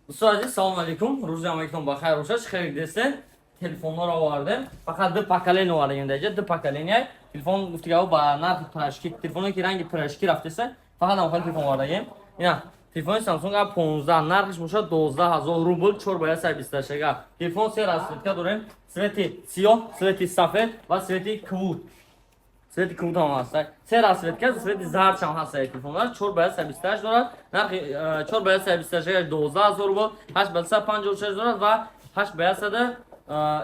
دوستان عزیز سلام علیکم. روز همگیتون بخیر باشه. خیلی دستن تلفن‌ها رو آوردم. فقط دو پاکلین آوردیم اینجا. دو پاکلینه تلفن گفتی که با نرخ پرشکی تلفنی که رنگ پرشکی رفته است. فقط هم تلفن آوردیم. اینا تلفن سامسونگ 15 نرخش میشه 12000 روبل 4 باید سرویس داشته. تلفن سه راست که داریم. سویتی سیاه، سویتی سفید و سویتی کوت. سویتی کوت هم هست. سه راست که سویتی زرد هم هست. تلفن 4 باید سرویس داشته دارد. نرخ 4 باید سرویس داشته 12000 روبل 8 باید 56 دارد و 8 باید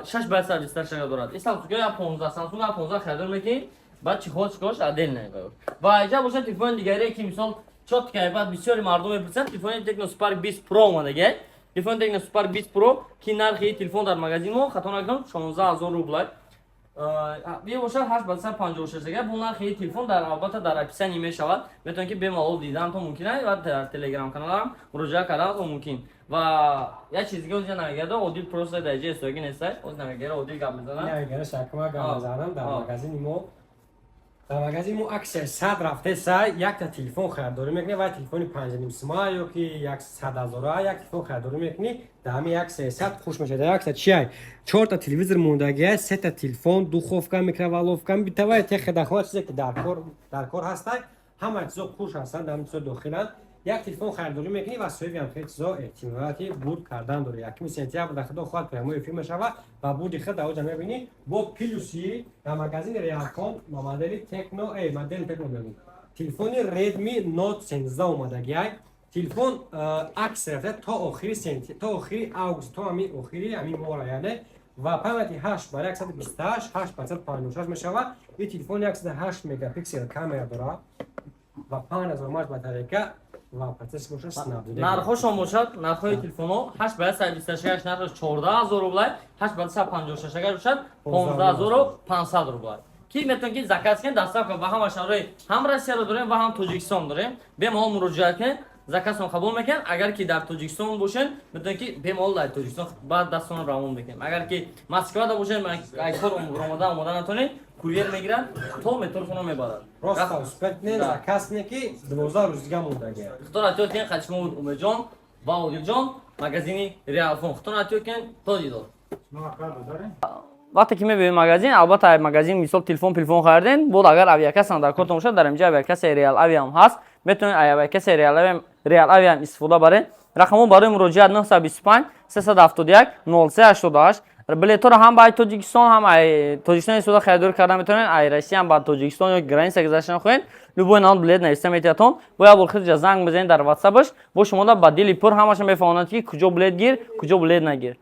6 باید سرویس داشته دارد. این سامسونگ 15 سامسونگ 15 خرید میکنی. بعد چی خودش کوش عدل نمیگه. و اینجا باشه تلفن دیگری که مثال چوت که بعد بسیاری مردم میپرسن تلفن تکنو سپارک 20 پرو اومده. تلفن تکنو سپارک 20 پرو که نرخ تلفن در مغازه ما خطا نکنم 16000 روبل. بیا باشه 8 باید 56 دیگه. اون نرخ تلفن در البته در اپیسن میشود. میتونید که بمال دیدم تو ممکنه و در تلگرام کانالم مراجعه کردن تو ممکن. و یه چیزی که اونجا نمیگه اودیل پروسه درجه استوگی نیست. اون نمیگه اودیل گام میزنن. نمیگه شکما گام میزنن در مغازه ما. در مغازه ما اکثر 100 رفته سه یک تا تلفن خریداری میکنه و تلفن 5.5 سما یا که 100,000 یک تلفن خریداری میکنه در همین یک 300 خوش میشه. در یک تا چیه 4 تا تلویزیون موندگی 3 تا تلفن دوخوفکا میکرووالوفکا بیتوای تخ داخل چیزی که در کار هست همه چیزا خوش هستن در چیزا داخلن یک تلفن خریداری میکنی و سوی هم خیلی چیزا احتمالاتی بود کردن داره. یکی سنتیا بود داخل خود پیاموی فیلم شود و بود خود در اونجا میبینی با پلوسی در مغازه ریالکام با مدل تکنو مدل تکنو میبینی تلفن ردمی نوت 13 اومدگی تلفن عکس رفته تا آخری سنتی تا آخری آگوست تا همین آخری همین ماه یعنی و قیمتی 8 برای 128 8 برای 56 میشود. این تلفن 108 مگاپیکسل کامera داره و 5000 ماش باتری و پرسش باشه اسنپ نرخش هم باشد نرخ تلفن ها 8 باید 128 نرخش 14000 روبل 8 باید 156 اگر باشد 15500 روبل کی میتونن که زکات کن دستاف کنه و هم اشاره هم روسیه رو داریم و هم تاجیکستان داریم به ما مراجعه کن زکات هم قبول میکنن. اگر که در تاجیکستان باشن میتونن که به ما در تاجیکستان بعد دستان روان بکنیم. اگر که مسکو دا باشن اگر اومدن نتونه کوریر میگیرن تو مترفونو میبرن راست سپرتنه زکات نه که 12 روز دیگه مونده. خطر اتو کن خدشما بود اومه جان و اودیل جان مغازینی ریالفون خطر اتو کن تا دیدار وقتی که میبینید مغازین البته مغازین مثال تلفن خریدین بود اگر اویاکس هم در کارتون باشه در اینجا اویاکس ریال اوی هم هست میتونید اویاکس ریال اوی هم استفاده برین. رقممون برای مراجعه 925 371 0388 بلیط رو هم با تاجیکستان هم تاجیکستان استفاده خریداری کردن میتونین ایرسی هم با تاجیکستان یا گرینس گذاشتن خوین لبو نام بلیط نوشته میتیاتون باید بلخیز زنگ بزنید در واتساپش با شما دا با دلی پر همش بفهمونند که کجا بلیط گیر کجا بلیط نگیر.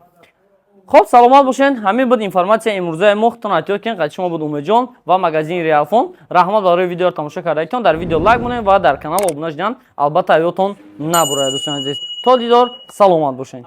خب سلامت باشین. همین بود اینفورماسیون امروزه مختون اتیو کن قد شما بود اومه جان و مغازین ریالفون. رحمت برای ویدیو رو تماشا کردید. در ویدیو لایک کنید و در کانال ابونش جان البته ایوتون نبره دوستان عزیز. تا دیدار سلامت باشین.